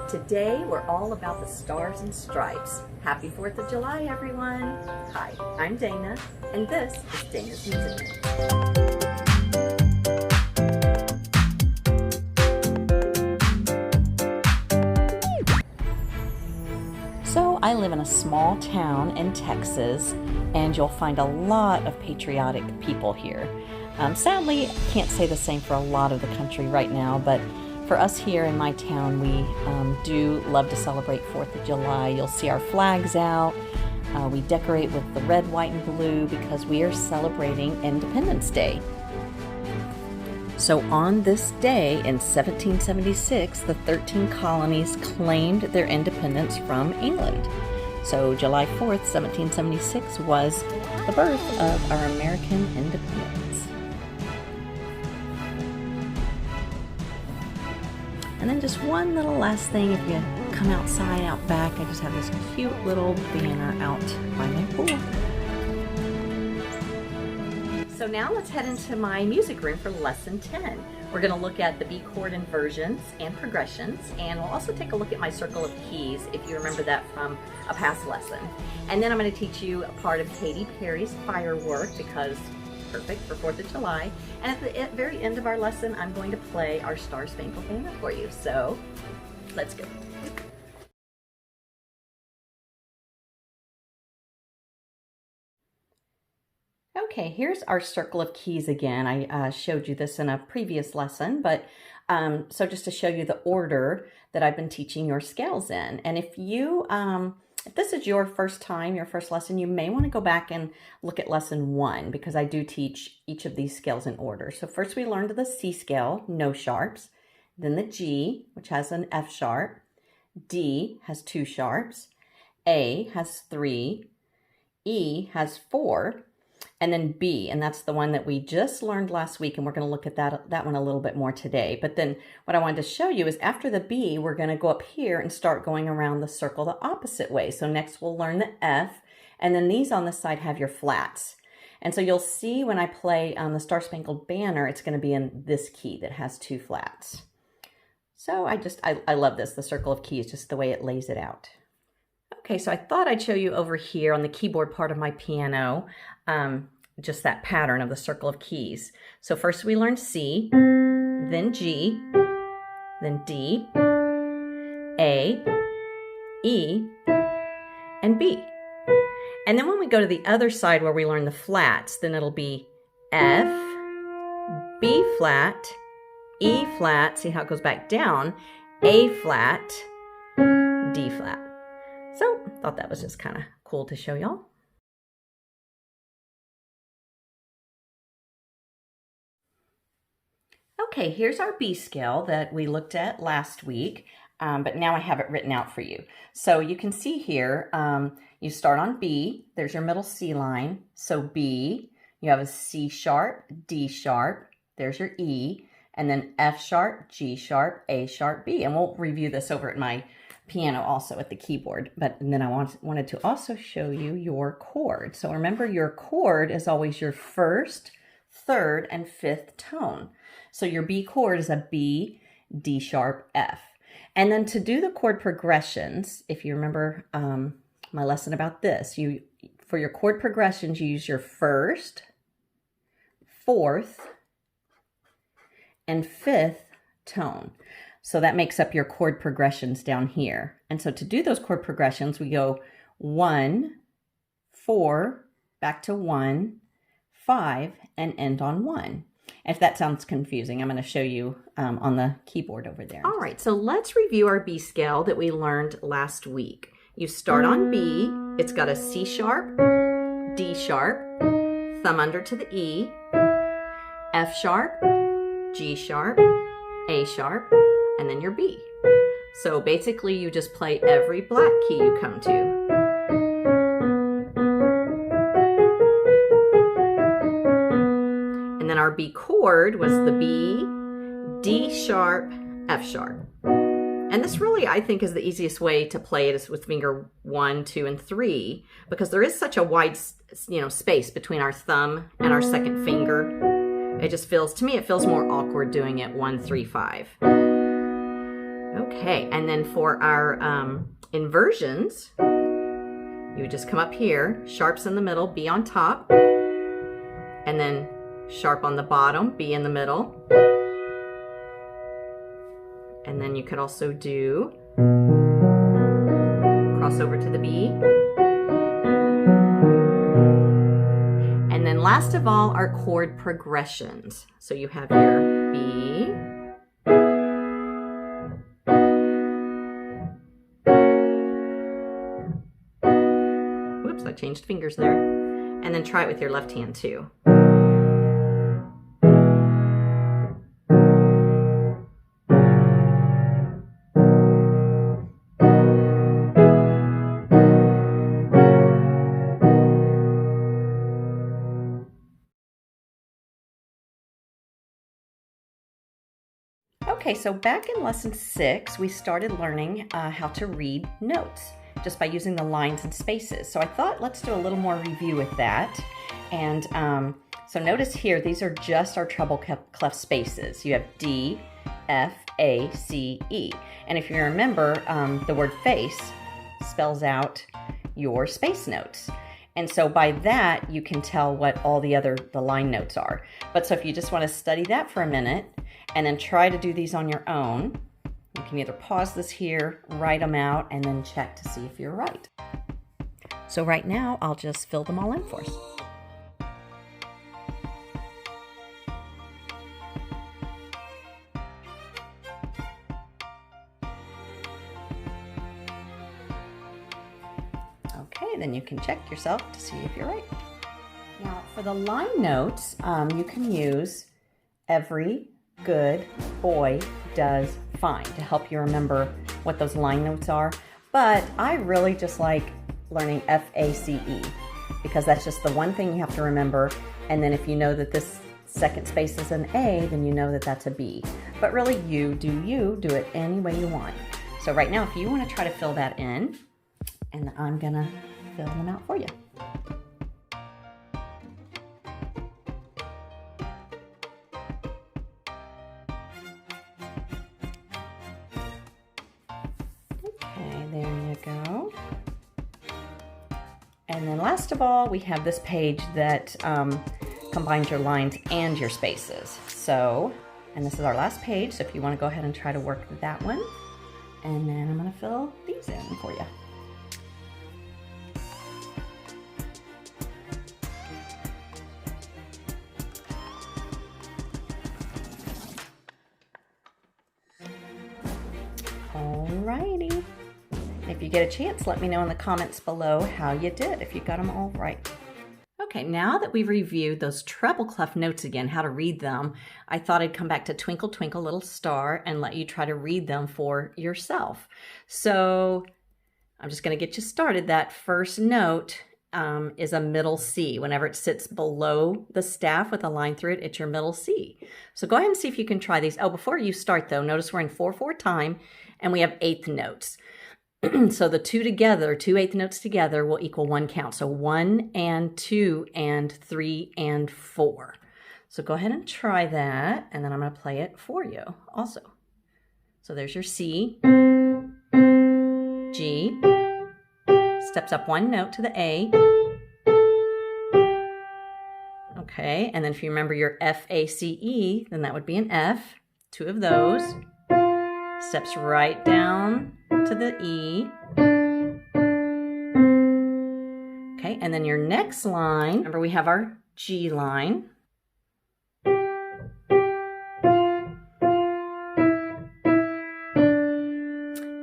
Today, we're all about the stars and stripes. Happy 4th of July, everyone. Hi, I'm Dayna, and this is Dayna's Music Minute. So I live in a small town in Texas, and you'll find a lot of patriotic people here. Sadly, I can't say the same for a lot of the country right now, but for us here in my town, we do love to celebrate 4th of July. You'll see our flags out. We decorate with the red, white, and blue because we are celebrating Independence Day. So on this day in 1776, the 13 colonies claimed their independence from England. So July 4th, 1776 was the birth of our American independence. And then just one little last thing, if you come outside, out back, I just have this cute little banner out by my pool. So now let's head into my music room for lesson 10. We're going to look at the B chord inversions and progressions, and we'll also take a look at my circle of keys, if you remember that from a past lesson. And then I'm going to teach you a part of Katy Perry's Firework, because perfect for 4th of July. And at the very end of our lesson, I'm going to play our Star Spangled Banner for you. So let's go. Okay, here's our circle of keys again. I showed you this in a previous lesson, but so just to show you the order that I've been teaching your scales in. And if you if this is your first time, your first lesson, you may want to go back and look at lesson 1 because I do teach each of these scales in order. So first we learned the C scale, no sharps, then the G, which has an F sharp, D has 2 sharps, A has 3, E has 4, and then B, and that's the one that we just learned last week, and we're going to look at that one a little bit more today. But then what I wanted to show you is after the B, we're going to go up here and start going around the circle the opposite way. So next we'll learn the F, and then these on the side have your flats. And so you'll see when I play the Star Spangled Banner, it's going to be in this key that has 2 flats. So I love this, the circle of keys, just the way it lays it out. Okay, so I thought I'd show you over here on the keyboard part of my piano, just that pattern of the circle of keys. So first we learned C, then G, then D, A, E, and B. And then when we go to the other side where we learn the flats, then it'll be F, B flat, E flat, see how it goes back down, A flat, D flat. So I thought that was just kind of cool to show y'all. Okay, here's our B scale that we looked at last week, but now I have it written out for you. So you can see here, you start on B, there's your middle C line. So B, you have a C sharp, D sharp, there's your E, and then F sharp, G sharp, A sharp, B. And we'll review this over at my piano also at the keyboard. But then I wanted to also show you your chord. So remember, your chord is always your first, third, and fifth tone. So your B chord is a B, D sharp, F. And then to do the chord progressions, if you remember my lesson about this, for your chord progressions, you use your first, fourth, and fifth tone. So that makes up your chord progressions down here. And so to do those chord progressions, we go 1, 4, back to 1, 5, and end on 1. If that sounds confusing, I'm going to show you on the keyboard over there. All right, so let's review our B scale that we learned last week. You start on B, it's got a C sharp, D sharp, thumb under to the E, F sharp, G sharp, A sharp, and then your B. So basically you just play every black key you come to. And then our B chord was the B, D sharp, F sharp. And this really, I think, is the easiest way to play it is with finger 1, 2, and 3, because there is such a wide, space between our thumb and our second finger. It just feels, to me, it feels more awkward doing it 1, 3, 5. Okay, and then for our inversions, you would just come up here, sharps in the middle, B on top, and then sharp on the bottom, B in the middle. And then you could also do cross over to the B. And then last of all are chord progressions. So you have your B, whoops, I changed fingers there. And then try it with your left hand too. Okay, so back in lesson 6, we started learning how to read notes just by using the lines and spaces. So I thought let's do a little more review with that. And so notice here, these are just our treble clef spaces. You have D, F, A, C, E. And if you remember, the word face spells out your space notes. And so by that, you can tell what all the line notes are. But so if you just want to study that for a minute and then try to do these on your own, you can either pause this here, write them out, and then check to see if you're right. So right now, I'll just fill them all in for us. Okay, then you can check yourself to see if you're right. Now, for the line notes, you can use every good boy does fine to help you remember what those line notes are. But I really just like learning F-A-C-E because that's just the one thing you have to remember. And then if you know that this second space is an A, then you know that that's a B. But really, you do it any way you want. So right now, if you want to try to fill that in, and I'm gonna fill them out for you. Okay, there you go. And then last of all, we have this page that combines your lines and your spaces. So, and this is our last page, so if you want to go ahead and try to work that one, and then I'm going to fill these in for you. Alrighty. If you get a chance, let me know in the comments below how you did, if you got them all right. Okay, now that we've reviewed those treble clef notes again, how to read them, I thought I'd come back to Twinkle Twinkle Little Star and let you try to read them for yourself. So I'm just going to get you started. That first note is a middle C. Whenever it sits below the staff with a line through it, it's your middle C. So go ahead and see if you can try these. Oh, before you start though, notice we're in 4/4 time and we have eighth notes. So the two together, 2 eighth notes together will equal 1 count. So 1 and 2 and 3 and 4. So go ahead and try that, and then I'm going to play it for you also. So there's your C, G, steps up 1 note to the A. Okay, and then if you remember your F, A, C, E, then that would be an F, 2 of those. Steps right down to the E. Okay, and then your next line, remember we have our G line.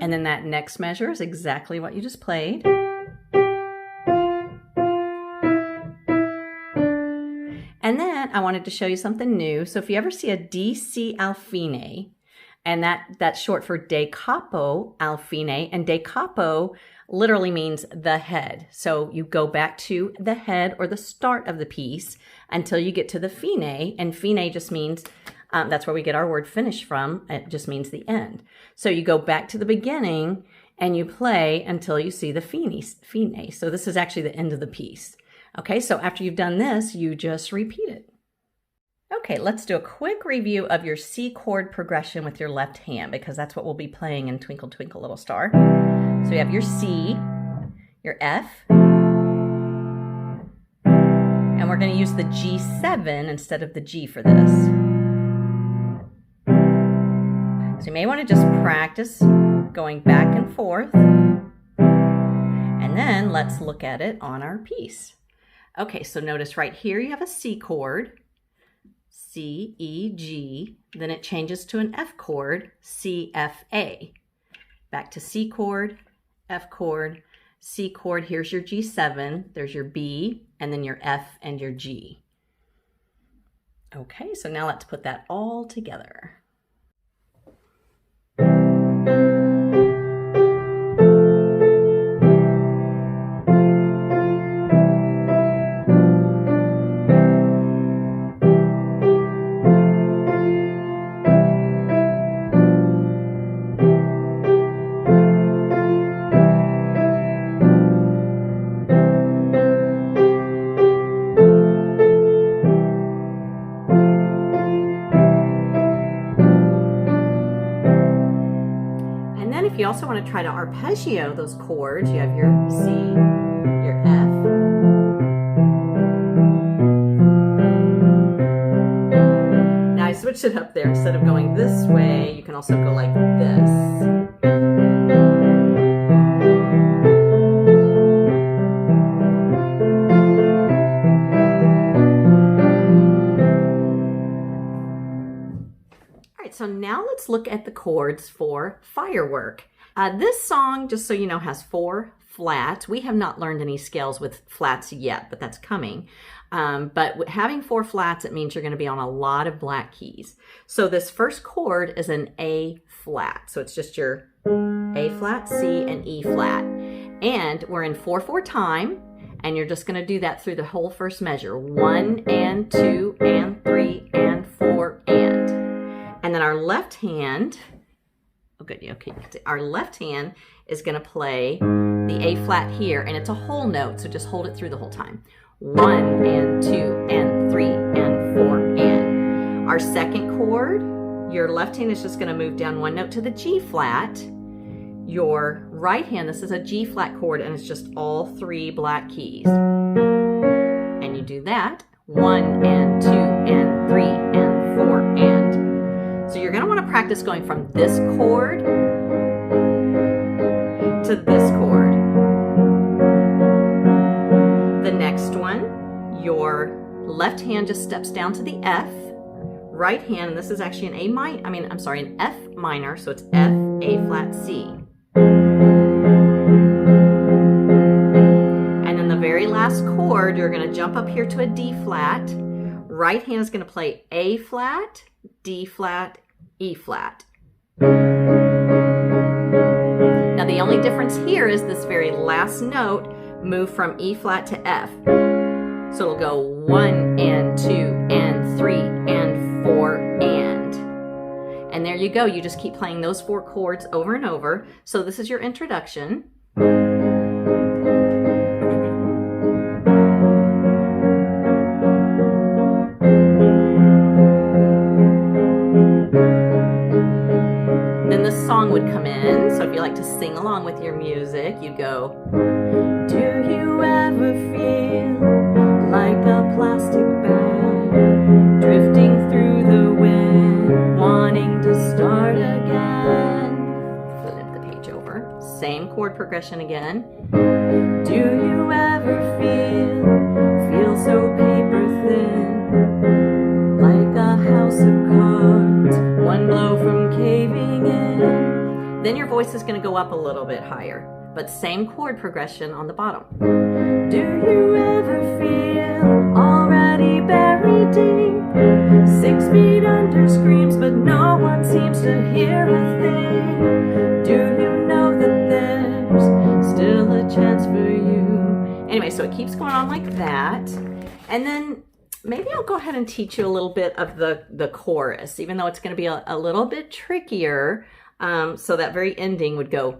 And then that next measure is exactly what you just played. And then I wanted to show you something new. So if you ever see a D, C al fine, and that's short for da capo al fine, and da capo literally means the head. So you go back to the head or the start of the piece until you get to the fine, and fine just means, that's where we get our word finish from. It just means the end. So you go back to the beginning and you play until you see the fine. So this is actually the end of the piece. Okay, so after you've done this, you just repeat it. Okay, let's do a quick review of your C chord progression with your left hand, because that's what we'll be playing in Twinkle Twinkle Little Star. So you have your C, your F, and we're going to use the G7 instead of the G for this. So you may want to just practice going back and forth, and then let's look at it on our piece. Okay, so notice right here you have a C chord, C, E, G, then it changes to an F chord, C, F, A. Back to C chord, F chord, C chord, here's your G7, there's your B, and then your F and your G. Okay, so now let's put that all together. If you also want to try to arpeggio those chords, you have your C, your F, now I switched it up there. Instead of going this way, you can also go like this. So now let's look at the chords for Firework. This song, just so you know, has 4 flats. We have not learned any scales with flats yet, but that's coming. But having 4 flats, it means you're going to be on a lot of black keys. So this first chord is an A flat. So it's just your A flat, C, and E flat. And we're in 4/4 time, and you're just going to do that through the whole first measure. 1 and 2 and 3 and 4 and. And then our left hand, oh good, okay, our left hand is going to play the A flat here, and it's a whole note, so just hold it through the whole time. 1 and 2 and 3 and 4 and. Our second chord, your left hand is just going to move down 1 note to the G flat. Your right hand, this is a G flat chord, and it's just all 3 black keys. And you do that, 1 and 2 and 3 and 4 and. So you're going to want to practice going from this chord to this chord. The next one, your left hand just steps down to the F. Right hand, and this is actually an an F minor, so it's F, A flat, C. And then the very last chord, you're going to jump up here to a D flat. Right hand is going to play A flat, D flat, E flat. Now the only difference here is this very last note moved from E flat to F. So it'll go 1 and 2 and 3 and 4 and. And there you go. You just keep playing those 4 chords over and over. So this is your introduction. Song would come in, so if you like to sing along with your music, you'd go, do you ever feel like a plastic bag drifting through the wind, wanting to start again? Flip the page over. Same chord progression again. Do you ever feel so paper thin, like a house of cards, one blow from caving in? Then your voice is going to go up a little bit higher, but same chord progression on the bottom. Do you ever feel already buried deep, 6 feet under screams, but no one seems to hear a thing? Do you know that there's still a chance for you? Anyway, so it keeps going on like that. And then maybe I'll go ahead and teach you a little bit of the chorus, even though it's going to be a little bit trickier. So that very ending would go,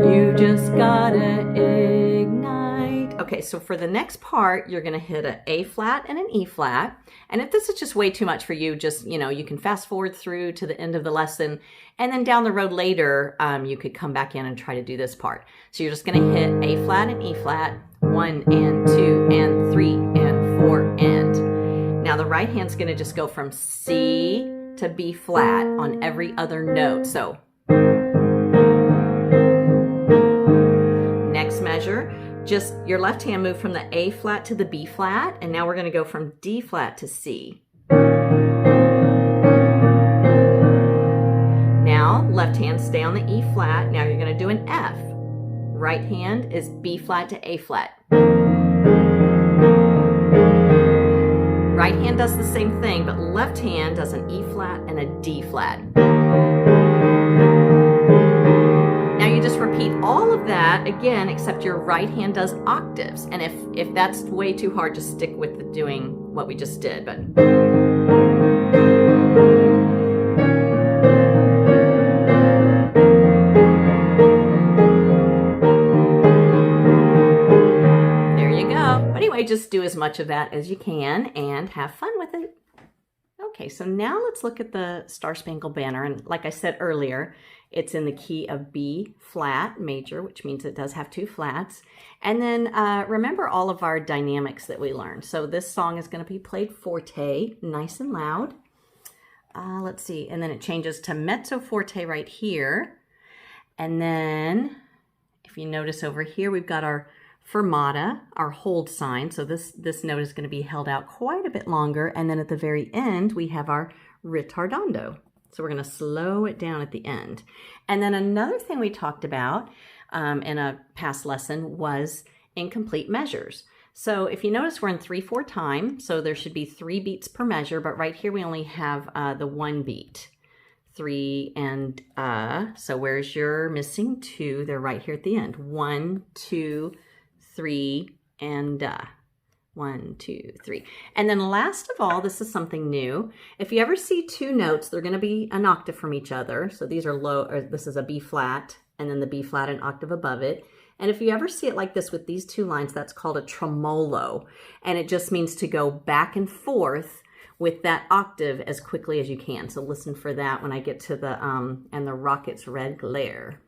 you just gotta ignite Okay, so for the next part, you're gonna hit an A flat and an E flat. And if this is just way too much for you, just, you can fast forward through to the end of the lesson, and then down the road later, you could come back in and try to do this part. So you're just gonna hit A flat and E flat, 1 and 2 and 3 and 4 and. Now the right hand's gonna just go from C to B flat on every other note. So next measure, just your left hand moved from the A flat to the B flat, and now we're going to go from D flat to C. Now left hand stay on the E flat. Now you're going to do an F. Right hand is B flat to A flat. Right hand does the same thing, but left hand does an E flat and a D flat. Now you just repeat all of that again, except your right hand does octaves. And if that's way too hard, just stick with doing what we just did. But there you go. But anyway, just do as much of that as you can and have fun with it. Okay, so now let's look at the Star Spangled Banner. And like I said earlier, it's in the key of B flat major, which means it does have 2 flats. And then remember all of our dynamics that we learned. So this song is going to be played forte, nice and loud. Let's see, and then it changes to mezzo forte right here. And then if you notice over here, we've got our fermata, our hold sign. So this note is going to be held out quite a bit longer. And then at the very end, we have our ritardando. So we're going to slow it down at the end. And then another thing we talked about in a past lesson was incomplete measures. So if you notice, we're in 3/4 time. So there should be 3 beats per measure, but right here we only have the 1 beat. 3 and so where's your missing 2? They're right here at the end. 1, 2, 3, and 1, 2, 3. And then last of all, this is something new. If you ever see 2 notes, they're going to be an octave from each other. So these are low, or this is a B flat, and then the B flat an octave above it. And if you ever see it like this with these 2 lines, that's called a tremolo. And it just means to go back and forth with that octave as quickly as you can. So listen for that when I get to the, and the rocket's red glare.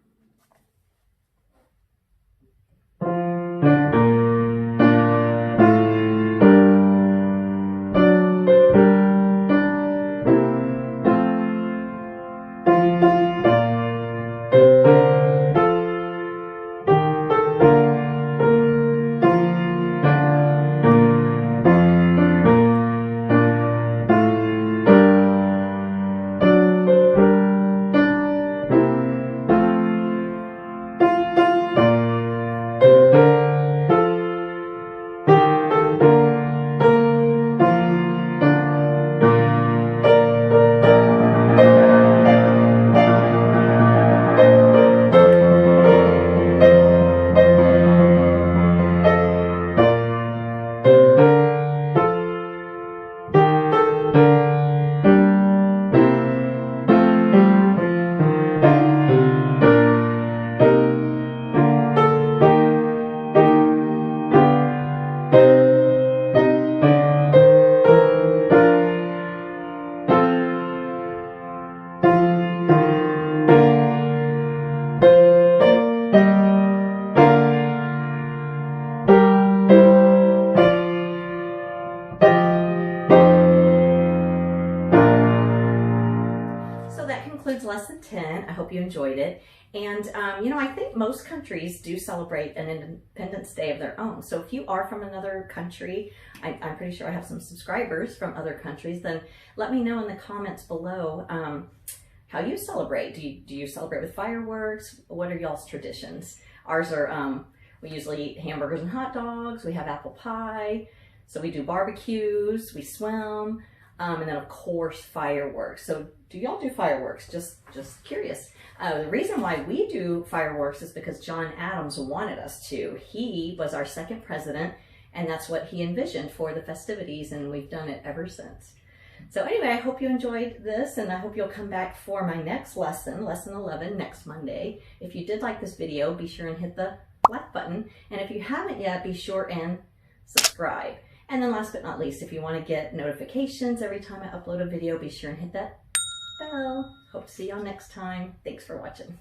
Lesson 10. I hope you enjoyed it. And, I think most countries do celebrate an Independence Day of their own. So if you are from another country, I'm pretty sure I have some subscribers from other countries, then let me know in the comments below how you celebrate. Do you celebrate with fireworks? What are y'all's traditions? Ours are, we usually eat hamburgers and hot dogs. We have apple pie. So we do barbecues, we swim, and then of course fireworks. So do y'all do fireworks? Just curious. The reason why we do fireworks is because John Adams wanted us to. He was our second president, and that's what he envisioned for the festivities, and we've done it ever since. So anyway, I hope you enjoyed this, and I hope you'll come back for my next lesson, lesson 11, next Monday. If you did like this video, be sure and hit the like button. And if you haven't yet, be sure and subscribe. And then last but not least, if you want to get notifications every time I upload a video, be sure and hit that bell. Hope to see y'all next time. Thanks for watching.